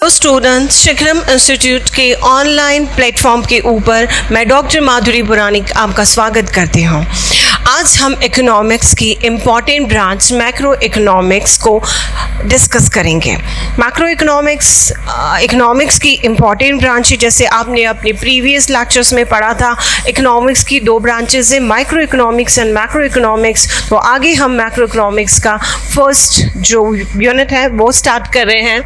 तो students, शिखरम institute के online platform के ऊपर मैं डॉक्टर माधुरी पुराणिक आपका स्वागत करती हूँ। आज हम इकोनॉमिक्स की इम्पॉर्टेंट ब्रांच मैक्रो इकोनॉमिक्स को डिस्कस करेंगे। मैक्रो इकोनॉमिक्स की इम्पॉर्टेंट ब्रांच है, जैसे आपने अपने प्रीवियस लेक्चर्स में पढ़ा था। इकोनॉमिक्स की दो ब्रांचेस हैं, micro economics and macro economics. तो आगे हम मैक्रो इकोनॉमिक्स का फर्स्ट जो यूनिट है वो स्टार्ट कर रहे हैं।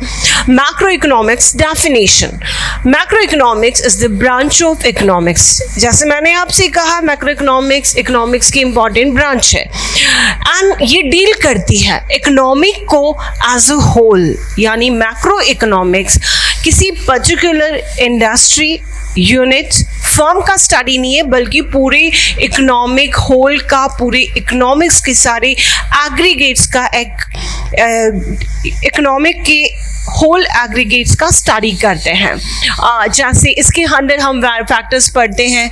Macro economics definition. Macro economics is the branch of economics. जैसे मैंने आपसे कहा, मैक्रो इकोनॉमिक्स की इंपॉर्टेंट ब्रांच है एंड ये डील करती है इकोनॉमिक को एज अ होल। यानी मैक्रो इकोनॉमिक्स किसी पर्टिकुलर इंडस्ट्री, यूनिट, फर्म का स्टडी नहीं है, बल्कि पूरे इकोनॉमिक होल का, पूरे इकोनॉमिक्स के सारे एग्रीगेट्स का एक इकोनॉमिक के होल एग्रीगेट्स का स्टडी करते हैं। जैसे इसके अंदर हम फैक्टर्स पढ़ते हैं,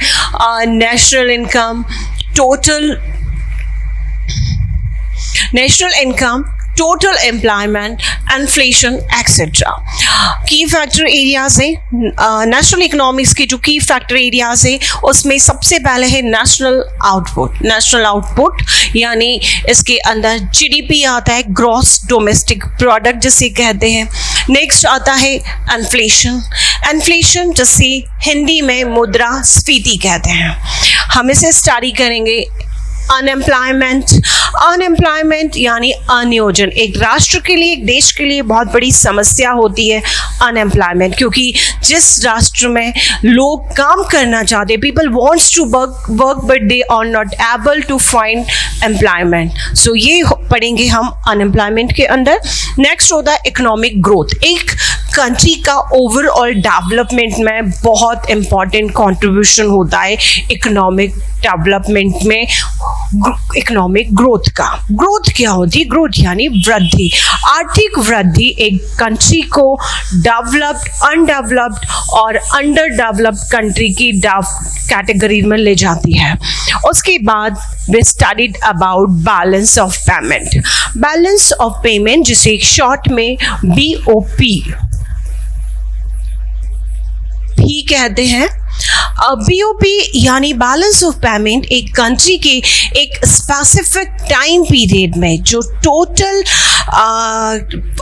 national income, total employment, inflation etcetera. की फैक्टर एरियाज है नेशनल इकोनॉमिक्स के। जो की फैक्टर एरियाज है उसमें सबसे पहले है नेशनल आउटपुट, यानी इसके अंदर जीडीपी आता है, ग्रॉस डोमेस्टिक प्रोडक्ट जिसे कहते हैं। नेक्स्ट आता है इन्फ्लेशन जिसे हिंदी में मुद्रास्फीति कहते हैं। हम इसे स्टडी करेंगे। अनएम्प्लॉयमेंट यानी अनियोजन। एक राष्ट्र के लिए, एक देश के लिए बहुत बड़ी समस्या होती है अनएम्प्लॉयमेंट, क्योंकि जिस राष्ट्र में लोग काम करना चाहते, people wants to work but they are not able to find employment. So ये पढ़ेंगे हम अनएम्प्लॉयमेंट के अंदर। नेक्स्ट होता है इकोनॉमिक ग्रोथ। एक कंट्री का ओवरऑल डेवलपमेंट में बहुत इंपॉर्टेंट कंट्रीब्यूशन होता है इकोनॉमिक डेवलपमेंट में, इकोनॉमिक ग्रोथ का। ग्रोथ क्या होती है? ग्रोथ यानी वृद्धि, आर्थिक वृद्धि एक कंट्री को डेवलप्ड, अनडेवलप्ड और अंडर डेवलप्ड कंट्री की कैटेगरी में ले जाती है। उसके बाद we studied about balance of payment, जिसे शॉर्ट में BOP भी कहते हैं। BOP यानी बैलेंस ऑफ पेमेंट एक कंट्री के एक स्पेसिफिक टाइम पीरियड में जो टोटल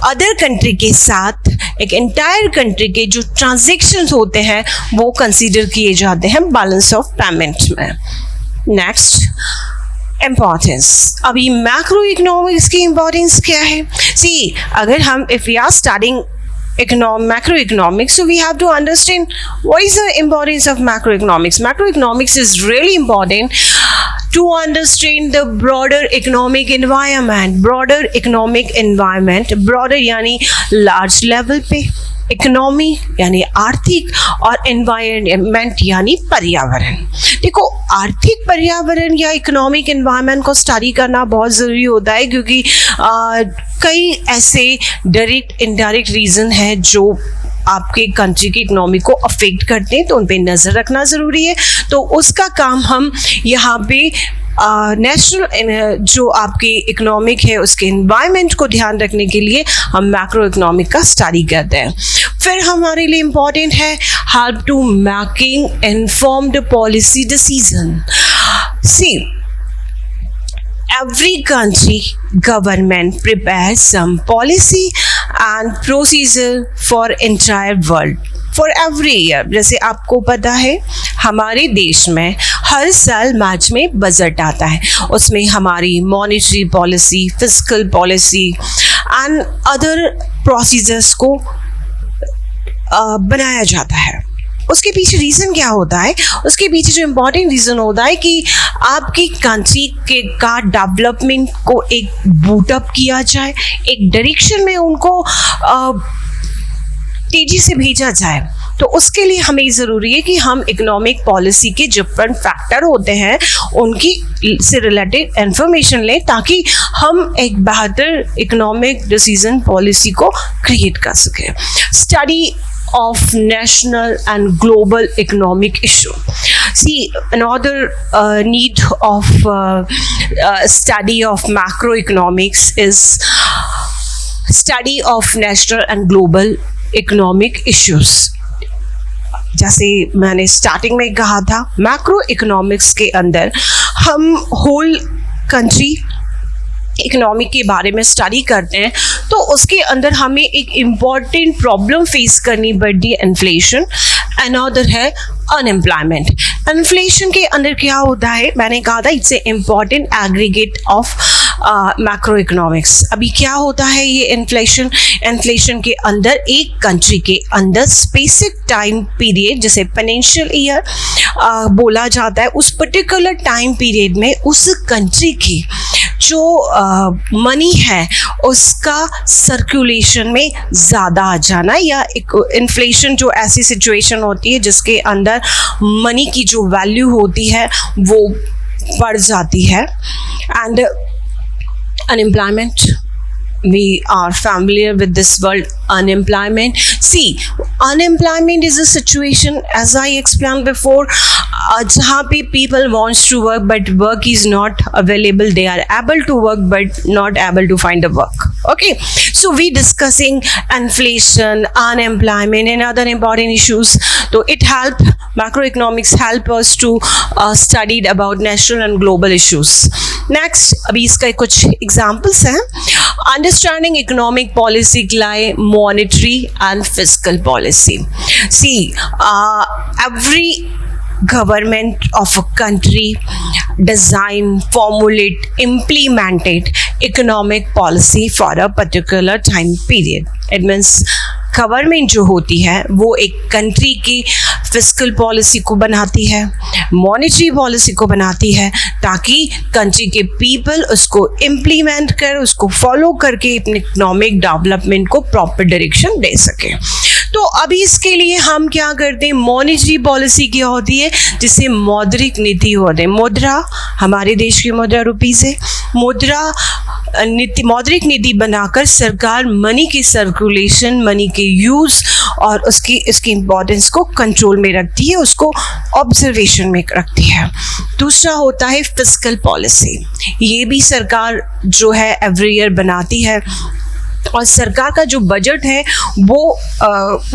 अदर कंट्री के साथ एक एंटायर कंट्री के जो ट्रांजैक्शंस होते हैं वो कंसीडर किए जाते हैं बैलेंस ऑफ पेमेंट में। Next, importance. अभी मैक्रो इकोनॉमिक्स की इम्पॉर्टेंस क्या है? सी, अगर हम if we are studying macroeconomics, so we have to understand what is the importance of macroeconomics. Macroeconomics is really important to understand the broader economic environment. Broader यानी large level पे, economy यानी आर्थिक, और environment यानी पर्यावरण। देखो, आर्थिक पर्यावरण या इकोनॉमिक एनवायरनमेंट को स्टडी करना बहुत ज़रूरी होता है, क्योंकि कई ऐसे डायरेक्ट इनडायरेक्ट रीज़न है जो आपके कंट्री की इकोनॉमी को अफेक्ट करते हैं, तो उन पे नज़र रखना ज़रूरी है। तो उसका काम हम यहाँ पे नेशनल जो आपकी इकोनॉमिक है उसके एनवायरनमेंट को ध्यान रखने के लिए हम मैक्रो इकोनॉमिक का स्टडी करते हैं। फिर हमारे लिए इम्पॉर्टेंट है help to making informed policy decision. See, every country government prepares some policy and procedure for entire world for every year। जैसे आपको पता है हमारे देश में हर साल मार्च में बजट आता है, उसमें हमारी monetary policy, fiscal policy and other procedures को बनाया जाता है। उसके पीछे रीज़न क्या होता है? उसके पीछे जो इम्पॉर्टेंट रीज़न होता है कि आपकी कंट्री के का डेवलपमेंट को एक बूटअप किया जाए, एक डायरेक्शन में उनको तेज़ी से भेजा जाए। तो उसके लिए हमें ज़रूरी है कि हम इकोनॉमिक पॉलिसी के डिफरेंट फैक्टर होते हैं उनकी से रिलेटेड इंफॉर्मेशन लें, ताकि हम एक बेहतर इकोनॉमिक डिसीजन पॉलिसी को क्रिएट कर सकें। Study of national and global economic issue. See, another need of study of macroeconomics is study of national and global economic issues. जैसे मैंने स्टार्टिंग में कहा था, मैक्रो इकोनॉमिक्स के अंदर हम होल कंट्री इकोनॉमी के बारे में स्टडी करते हैं, तो उसके अंदर हमें एक इम्पॉर्टेंट प्रॉब्लम फेस करनी पड़ती है, इन्फ्लेशन। अनदर है अनएम्प्लॉयमेंट। इन्फ्लेशन के अंदर क्या होता है, मैंने कहा था it's a important aggregate of macro economics. अभी क्या होता है ये इन्फ्लेशन के अंदर एक कंट्री के अंदर स्पेसिफिक टाइम पीरियड, जैसे फाइनेंशियल ईयर बोला जाता है, उस पर्टिकुलर टाइम पीरियड में उस कंट्री की जो मनी है उसका सर्कुलेशन में ज़्यादा आ जाना, या इन्फ्लेशन जो ऐसी सिचुएशन होती है जिसके अंदर मनी की जो वैल्यू होती है वो बढ़ जाती है। And unemployment, we are familiar with this word unemployment. See, unemployment is a situation, as I explained before, जहाँ पे people wants to work but work is not available. They are able to work but not able to find a work. Okay, so we discussing inflation, unemployment and other important issues. So it help, macroeconomics help us to study about national and global issues. Next, अभी इसका कुछ examples हैं. Understanding economic policy lie monetary and fiscal policy. See, every government of a country design, formulate, implemented economic policy for a particular time period. It means government जो होती है वो एक country की फिस्कल पॉलिसी को बनाती है, मॉनेटरी पॉलिसी को बनाती है, ताकि कंट्री के पीपल उसको इम्प्लीमेंट कर, उसको फॉलो करके अपने इकोनॉमिक डेवलपमेंट को प्रॉपर डायरेक्शन दे सके। तो अभी इसके लिए हम क्या करते हैं, मॉनेटरी पॉलिसी क्या होती है, जिसे मौद्रिक नीति होते हैं। मुद्रा, हमारे देश की मुद्रा रुपीज़ है, मौद्रिक नीति बनाकर सरकार मनी की सर्कुलेशन, मनी के यूज़ और इसकी इम्पोर्टेंस को कंट्रोल में रखती है, उसको ऑब्जर्वेशन में रखती है। दूसरा होता है फिस्कल पॉलिसी। ये भी सरकार जो है एवरी ईयर बनाती है, और सरकार का जो बजट है वो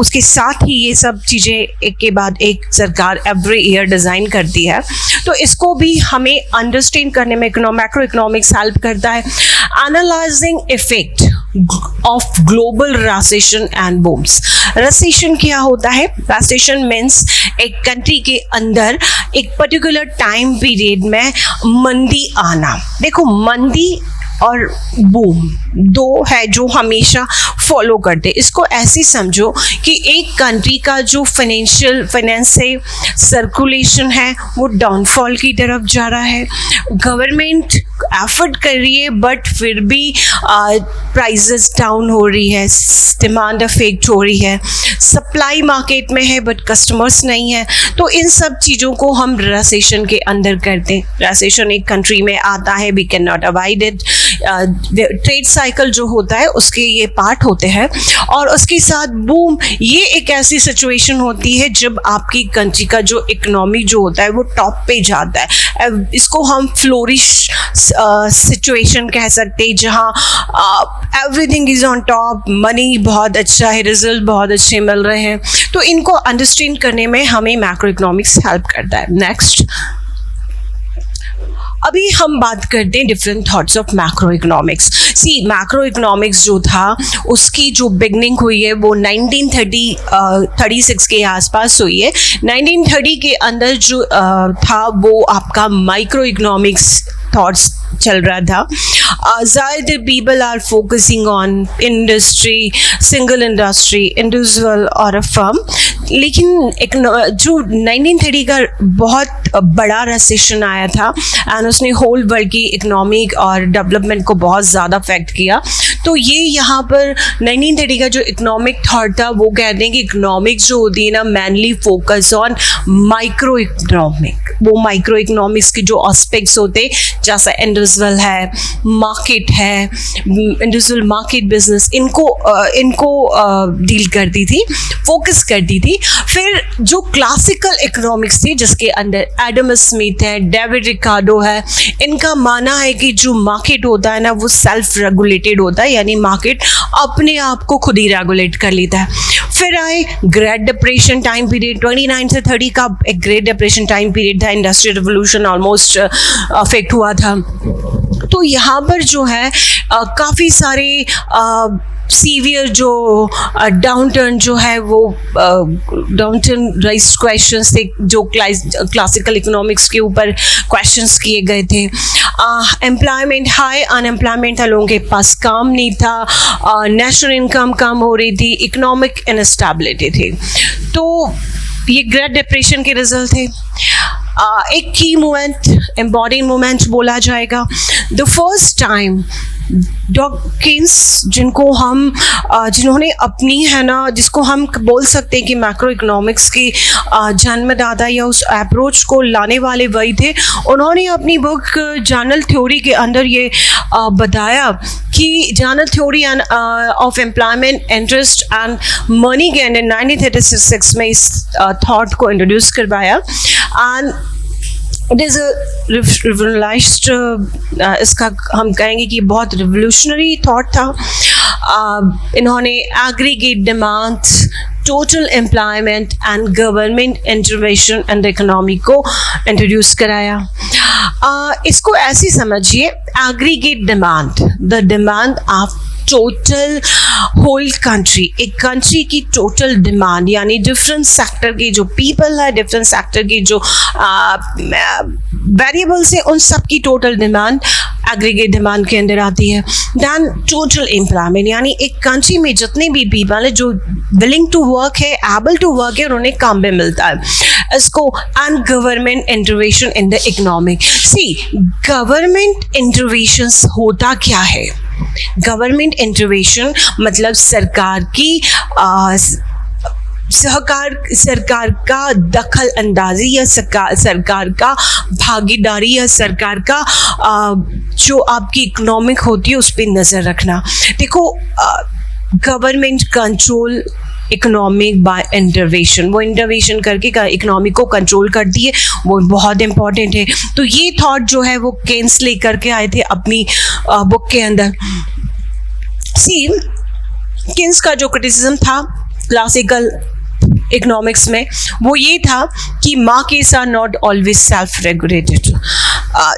उसके साथ ही ये सब चीज़ें एक के बाद एक सरकार एवरी ईयर डिज़ाइन करती है। तो इसको भी हमें अंडरस्टैंड करने में मैक्रो इकोनॉमिक्स हेल्प करता है। Analysing effect of global recession and बूम्स। Recession क्या होता है, रिसेशन मीन्स एक कंट्री के अंदर एक पर्टिकुलर टाइम पीरियड में मंदी आना। देखो, मंदी और बूम दो है जो हमेशा फॉलो करते। इसको ऐसे समझो कि एक कंट्री का जो फाइनेंस से सर्कुलेशन है वो डाउनफॉल की तरफ जा रहा है, गवर्नमेंट एफर्ट कर रही है बट फिर भी प्राइसेस डाउन हो रही है, डिमांड अफेक्ट हो रही है, सप्लाई मार्केट में है बट कस्टमर्स नहीं है। तो इन सब चीज़ों को हम रिसेशन के अंदर करते हैं। रिसेशन एक कंट्री में आता है, we cannot avoid it. Trade cycle जो होता है उसके ये पार्ट होते हैं। और उसके साथ बूम, ये एक ऐसी सिचुएशन होती है जब आपकी कंट्री का जो इकोनॉमी जो होता है वो टॉप पे जाता है। इसको हम फ्लोरिश सिचुएशन कह सकते हैं, जहाँ everything is on top, money बहुत अच्छा है, रिजल्ट बहुत अच्छे मिल रहे हैं। तो इनको अंडरस्टैंड करने में हमें मैक्रो इकोनॉमिक्स हेल्प करता है। नेक्स्ट, अभी हम बात करते हैं different thoughts of macroeconomics. See, macroeconomics जो था उसकी जो बिगनिंग हुई है वो 1936 के आसपास हुई है। 1930 के अंदर जो था वो आपका माइक्रो इकोनॉमिक्स थॉट्स चल रहा था। ज़्यादातर people are focusing on industry, single industry, individual और अ फर्म। लेकिन जो 1930 का बहुत बड़ा रिसेशन आया था एंड उसने होल वर्ल्ड की इकोनॉमिक और डेवलपमेंट को बहुत ज़्यादा अफेक्ट किया। तो ये यहाँ पर 1930 का जो इकोनॉमिक थॉट था वो कहते हैं कि इकोनॉमिक्स जो होती है ना, mainly focus on microeconomic. वो माइक्रो इकोनॉमिक्स के जो एस्पेक्ट्स होते जैसा इंडिविजुअल है, मार्केट है, इंडिविजुअल मार्केट बिजनेस, इनको डील करती थी, फोकस करती थी। फिर जो क्लासिकल इकोनॉमिक्स थी जिसके अंदर एडम स्मिथ है, डेविड रिकार्डो है, इनका मानना है कि जो मार्केट होता है ना वो सेल्फ रेगुलेटेड होता है, यानी मार्केट अपने आप को खुद ही रेगुलेट कर लेता है। फिर आए ग्रेट डिप्रेशन टाइम पीरियड, 29 से 30 का एक ग्रेट डिप्रेशन टाइम पीरियड था, इंडस्ट्रियल रिवोल्यूशन ऑलमोस्ट अफेक्ट हुआ था। तो यहाँ पर जो है काफ़ी सारे सीवियर जो डाउनटर्न जो है वो डाउनटर्न राइज क्वेश्चंस थे जो क्लासिकल इकोनॉमिक्स के ऊपर क्वेश्चंस किए गए थे। एम्प्लॉयमेंट, हाई अनएम्प्लॉयमेंट था, लोगों के पास काम नहीं था, नेशनल इनकम कम हो रही थी, इकोनॉमिक इनस्टेबिलिटी थी। तो ये ग्रेट डिप्रेशन के रिजल्ट थे। एक की मोमेंट, इम्पॉर्टेंट मोमेंट बोला जाएगा, द फर्स्ट टाइम डॉकिंस जिन्होंने अपनी है ना, जिसको हम बोल सकते हैं कि मैक्रो इकोनॉमिक्स की जन्मदाता या उस अप्रोच को लाने वाले वही थे। उन्होंने अपनी बुक जनरल थ्योरी के अंदर ये बताया कि general theory of employment, interest and money के अंदर 1936 में इस थॉट को इंट्रोड्यूस करवाया। एंड इट इज़ रिवोल्यूशनाइज्ड, इसका हम कहेंगे कि बहुत रिवोल्यूशनरी थॉट था। इन्होंने aggregate demand, total employment and government intervention in the economy को इंट्रोड्यूस कराया। इसको ऐसे समझिए, aggregate demand, the demand of total whole country, एक कंट्री की टोटल डिमांड, यानी डिफरेंट सेक्टर के जो पीपल है, डिफरेंट सेक्टर की जो वेरिएबल्स हैं, उन सब की टोटल डिमांड एग्रीगेट डिमांड के अंदर आती है। दैन टोटल एम्प्लॉयमेंट, यानी एक कंट्री में जितने भी पीपल है जो विलिंग टू वर्क है, एबल टू वर्क है और उन्हें काम भी मिलता है, इसको। And government intervention in the economic. See, government intervention होता क्या है? गवर्नमेंट इंटरवेंशन मतलब सरकार की सरकार का दखल अंदाजी या सरकार का भागीदारी या सरकार का जो आपकी इकोनॉमिक होती है उस पर नज़र रखना। देखो, government control economic by intervention, वो इंटरवेंशन करके इकोनॉमिक को कंट्रोल करती है, वो बहुत इंपॉर्टेंट है। तो ये थॉट जो है वो केन्स लेकर के आए थे अपनी बुक के अंदर। सी, केन्स का जो क्रिटिसिज्म था क्लासिकल इकोनॉमिक्स में वो ये था कि markets are not always self regulated.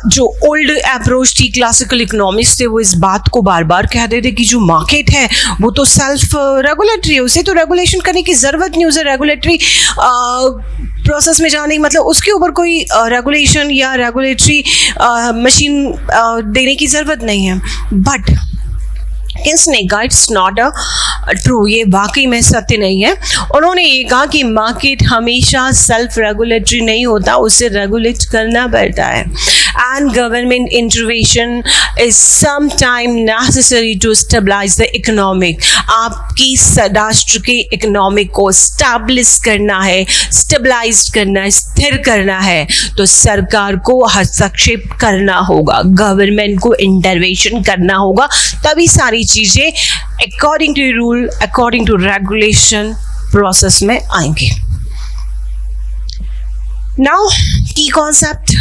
जो ओल्ड अप्रोच थी क्लासिकल इकोनॉमिक्स थे वो इस बात को बार बार कहते थे कि जो मार्केट है वो तो सेल्फ रेगुलेटरी है, उसे तो रेगुलेशन करने की ज़रूरत नहीं, उसे रेगुलेटरी प्रोसेस में जाने मतलब उसके ऊपर कोई रेगुलेशन या रेगुलेटरी मशीन देने की ज़रूरत नहीं है। बट किसने कहा इट्स नॉट अ ट्रू, ये वाकई में सत्य नहीं है। उन्होंने ये कहा कि मार्केट हमेशा सेल्फ रेगुलेटरी नहीं होता, उसे रेगुलेट करना पड़ता है। And government intervention is some time necessary to stabilise the economic. आपकी राष्ट्र के इकोनॉमिक को स्टैब्लिश करना है, स्टेबलाइज करना है, स्थिर करना है, तो सरकार को हस्तक्षेप करना होगा, गवर्नमेंट को इंटरवेंशन करना होगा, तभी सारी चीज़ें according to rule, according to regulation process में आएंगे। नाउ की कॉन्सेप्ट,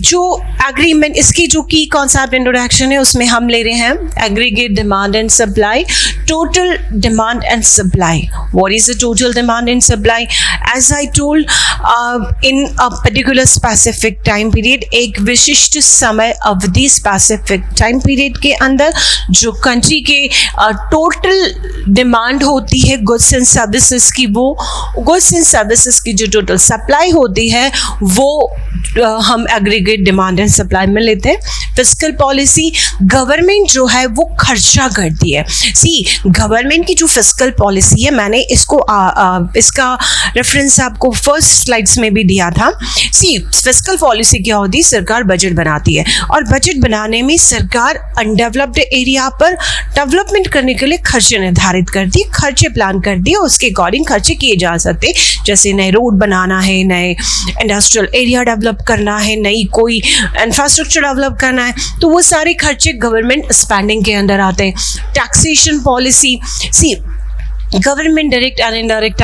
जो एग्रीमेंट, इसकी जो की कॉन्सेप्ट इंट्रोडक्शन है उसमें हम ले रहे हैं aggregate demand and supply, total demand and supply. What is the total demand and supply? As I told, in a particular specific time period, एक विशिष्ट समय अवधि स्पेसिफिक टाइम पीरियड के अंदर जो कंट्री के टोटल डिमांड होती है गुड्स एंड सर्विसेज की, वो गुड्स एंड सर्विसेज की जो टोटल सप्लाई होती है वो हम एग्रीगेट डिमांड एंड सप्लाई में लेते हैं। फिस्कल पॉलिसी, गवर्नमेंट जो है वो खर्चा करती है। सी, गवर्नमेंट की जो फिस्कल पॉलिसी है, मैंने इसको इसका रेफरेंस आपको फर्स्ट स्लाइड्स में भी दिया था। सी, फिस्कल पॉलिसी क्या होती है? सरकार बजट बनाती है और बजट बनाने में सरकार अनडेवलप्ड एरिया पर डेवलपमेंट करने के लिए खर्चे निर्धारित करती है, खर्चे प्लान करती है, उसके अकॉर्डिंग खर्चे किए जा सकते हैं। जैसे नए रोड बनाना है, नए इंडस्ट्रियल एरिया डेवलप डेवलप करना है, नई कोई इंफ्रास्ट्रक्चर डेवलप करना है, तो वो सारे खर्चे गवर्नमेंट स्पेंडिंग के अंदर आते हैं. Taxation policy, see government direct and indirect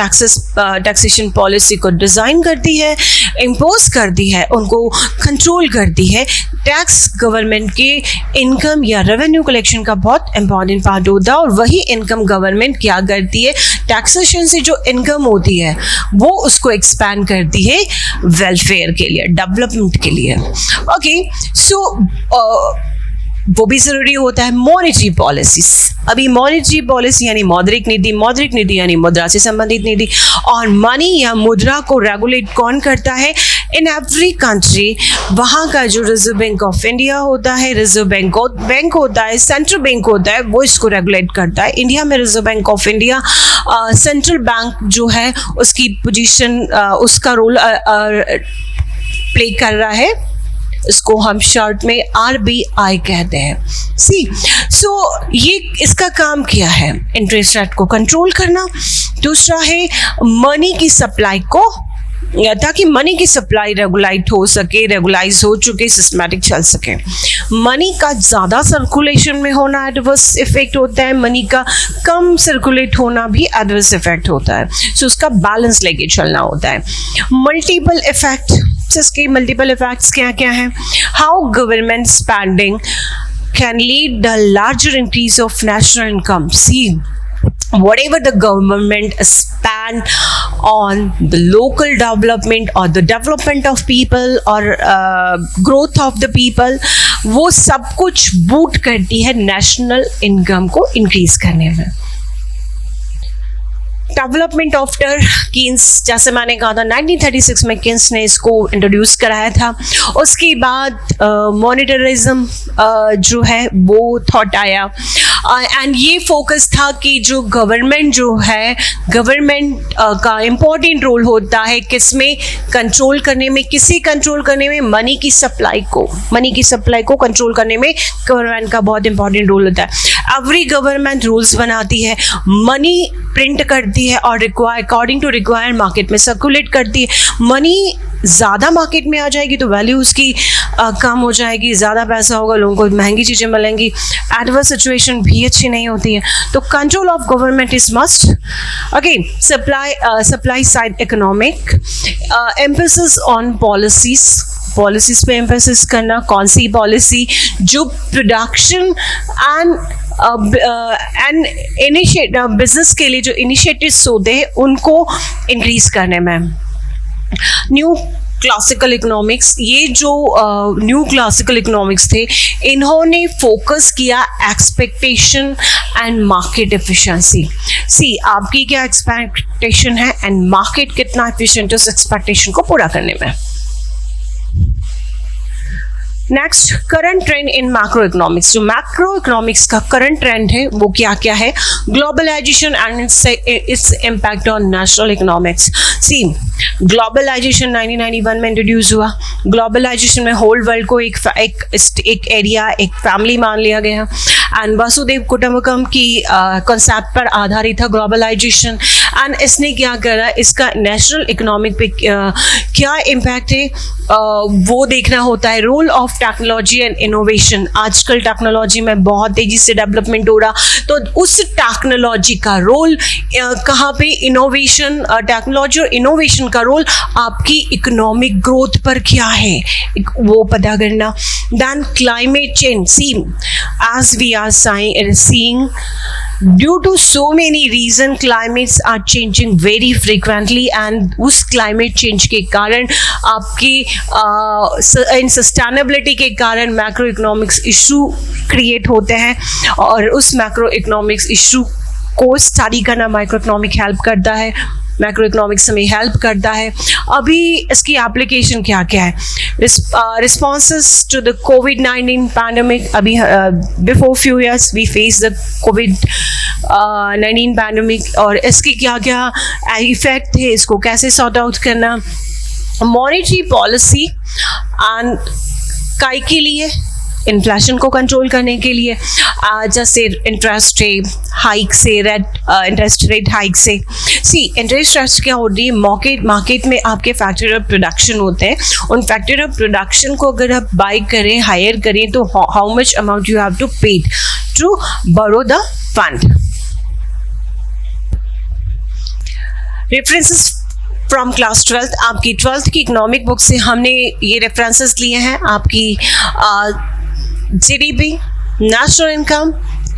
taxation policy को डिज़ाइन करती है, इम्पोज करती है, उनको कंट्रोल करती है. टैक्स गवर्नमेंट के इनकम या रेवेन्यू कलेक्शन का बहुत इंपॉर्टेंट पार्ट होता है, और वही इनकम गवर्नमेंट क्या करती है, टैक्सेशन से जो इनकम होती है वो उसको एक्सपैंड करती है वेलफेयर के लिए, डेवलपमेंट के लिए. ओके, सो वो भी ज़रूरी होता है. मॉनेटरी पॉलिसीज, अभी मॉनेटरी पॉलिसी यानी मौद्रिक नीति यानी मुद्रा से संबंधित नीति, और मनी या मुद्रा को रेगुलेट कौन करता है? इन एवरी कंट्री वहाँ का जो रिजर्व बैंक ऑफ इंडिया होता है, रिजर्व बैंक होता है, सेंट्रल बैंक होता है, वो इसको रेगुलेट करता है. इंडिया में reserve bank of India central bank जो है उसकी पोजीशन, उसका रोल प्ले कर रहा है. इसको हम शॉर्ट में RBI कहते हैं. सो ये इसका काम क्या है? इंटरेस्ट रेट को कंट्रोल करना. दूसरा है मनी की सप्लाई को, ताकि मनी की सप्लाई रेगुलाइज हो चुके, सिस्टमैटिक चल सके. मनी का ज़्यादा सर्कुलेशन में होना एडवर्स इफेक्ट होता है, मनी का कम सर्कुलेट होना भी एडवर्स इफेक्ट होता है. सो उसका बैलेंस लेके चलना होता है. मल्टीपल इफेक्ट, इसके मल्टीपल इफेक्ट्स क्या क्या हैं? How government spending can lead the larger increase of national income. See, whatever the government spend on the local development or the development of people or growth of the people, वो सब कुछ boot करती है national income को increase करने में. Development after Keynes, जैसे मैंने कहा था 1936 में कीन्स ने इसको इंट्रोड्यूस कराया था. उसके बाद मॉनेटरिज्म जो है वो थॉट आया, एंड ये फोकस था कि जो गवर्नमेंट गवर्नमेंट का इम्पोर्टेंट रोल होता है किसमें? कंट्रोल करने में. किसी कंट्रोल करने में? मनी की सप्लाई को कंट्रोल करने में गवर्नमेंट का बहुत इंपॉर्टेंट रोल होता है. एवरी गवर्नमेंट रूल्स बनाती है, मनी प्रिंट करती है और अकॉर्डिंग टू रिक्वायर्ड मार्केट में सर्कुलेट करती है. मनी ज़्यादा मार्केट में आ जाएगी तो वैल्यू उसकी कम हो जाएगी, ज़्यादा पैसा होगा, लोगों को महंगी चीज़ें मिलेंगी, एडवर्स सिचुएशन भी अच्छी नहीं होती है. तो control of government is must. Again supply side economic, emphasis on policies पे एम्फेसिस करना. कौन सी पॉलिसी? जो प्रोडक्शन एंड बिजनेस के लिए जो इनिशिएटिव्स होते हैं उनको इंक्रीज करने में. न्यू क्लासिकल इकोनॉमिक्स, ये जो न्यू क्लासिकल इकोनॉमिक्स थे, इन्होंने फोकस किया एक्सपेक्टेशन एंड मार्केट एफिशिएंसी. सी, आपकी क्या एक्सपेक्टेशन है एंड मार्केट कितना एफिशिएंट है उस एक्सपेक्टेशन को पूरा करने में. Next, current trend in macroeconomics. जो मैक्रो इकोनॉमिक्स का करंट ट्रेंड है वो क्या क्या है? Globalisation and its impact on national economics. See, globalisation 1991 में इंट्रोड्यूस हुआ. ग्लोबलाइजेशन में होल वर्ल्ड को एक एरिया, एक फैमिली मान लिया गया, एंड वसुदेव कुटुंबकम की कॉन्सेप्ट पर आधारित था ग्लोबलाइजेशन. एंड इसने क्या करा, इसका नेशनल इकोनॉमिक पे क्या इम्पैक्ट है वो देखना होता है. Role of technology and innovation. आजकल टेक्नोलॉजी में बहुत तेजी से डेवलपमेंट हो रहा, तो उस टेक्नोलॉजी का रोल कहाँ पे? इनोवेशन. टेक्नोलॉजी और इनोवेशन का रोल आपकी इकोनॉमिक ग्रोथ पर क्या है वो पता करना. Then climate change. See, as we are seeing, due to so many reasons, climates are changing very frequently, and उस climate change के कारण आपकी सस्टेनेबिलिटी के कारण मैक्रो इकोनॉमिक्स इशू क्रिएट होते हैं, और उस मैक्रो इकोनॉमिक्स इशू को स्टडी करना माइक्रो इकोनॉमिक हेल्प करता है, मैक्रो इकोनॉमिक्स हमें हेल्प करता है. अभी इसकी एप्लीकेशन क्या क्या है? रिस्पॉन्सेस टू द कोविड-19 पैंडमिक. अभी before few years we face the कोविड-19 पैंडमिक, और इसके क्या क्या इफेक्ट थे, इसको कैसे सॉर्ट आउट करना. मॉनेटरी पॉलिसी एंड काय के लिए इन्फ्लेशन को कंट्रोल करने के लिए, जैसे इंटरेस्ट रेट हाइक से, इंटरेस्ट रेट हाइक से। इंटरेस्ट रेट क्या होती है, मार्केट में आपके फैक्टर ऑफ प्रोडक्शन होते हैं, उन फैक्टर ऑफ प्रोडक्शन को अगर आप बाई करें, हायर करें, तो how much amount you have to pay to borrow the fund. References from class 12th, आपकी 12th की इकोनॉमिक बुक से हमने ये रेफरेंसेस लिए हैं। आपकी GDP, national income,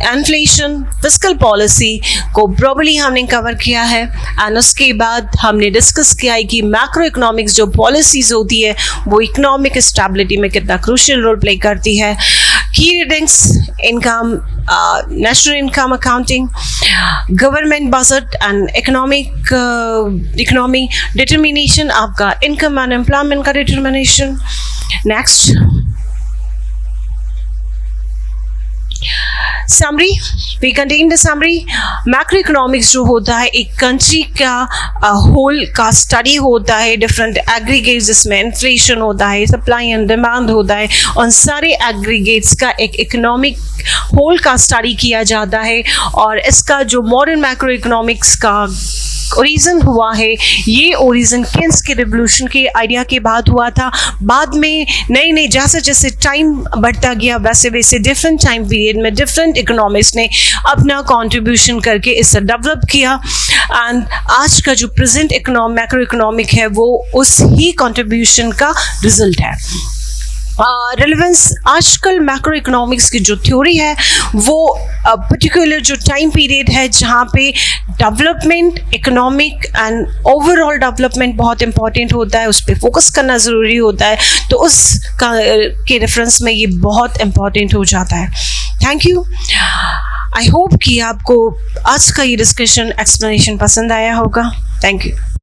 inflation, fiscal policy को प्रॉपर्ली हमने कवर किया है। एंड उसके बाद हमने डिस्कस किया है कि मैक्रो इकोनॉमिक्स जो पॉलिसीज होती है वो इकोनॉमिक स्टेबिलिटी में कितना क्रूशियल रोल प्ले करती है। की readings, income, national income accounting, government budget and economy determination, आपका इनकम एंड एम्प्लॉयमेंट का determination. Next summary, we contain the summary. Macroeconomics जो होता है एक कंट्री का होल का स्टडी होता है, डिफरेंट एग्रीगेट्स जिसमें इन्फ्लेशन होता है, सप्लाई एंड डिमांड होता है, उन सारे एग्रीगेट्स का एक इकोनॉमिक होल का स्टडी किया जाता है। और इसका जो मॉडर्न मैक्रो इकोनॉमिक्स का ओरिजिन हुआ है, ये ओरिजिन किन्स के रिवोल्यूशन के आइडिया के बाद हुआ था। बाद में नई नई जैसे जैसे टाइम बढ़ता गया वैसे वैसे डिफरेंट टाइम पीरियड में डिफरेंट इकोनॉमिक्स ने अपना कंट्रीब्यूशन करके इसे डेवलप किया। एंड आज का जो प्रेजेंट मैक्रो इकोनॉमिक है वो उस ही कंट्रीब्यूशन का रिजल्ट है। रेलेवेंस, आजकल मैक्रो इकोनॉमिक्स की जो थ्योरी है वो पर्टिकुलर जो टाइम पीरियड है जहाँ पे development, economic and overall development बहुत इंपॉर्टेंट होता है, उस पर फोकस करना ज़रूरी होता है, तो उस के रेफरेंस में ये बहुत इंपॉर्टेंट हो जाता है। Thank you. आई होप कि आपको आज का ये डिस्कशन एक्सप्लेनेशन पसंद आया होगा। Thank you.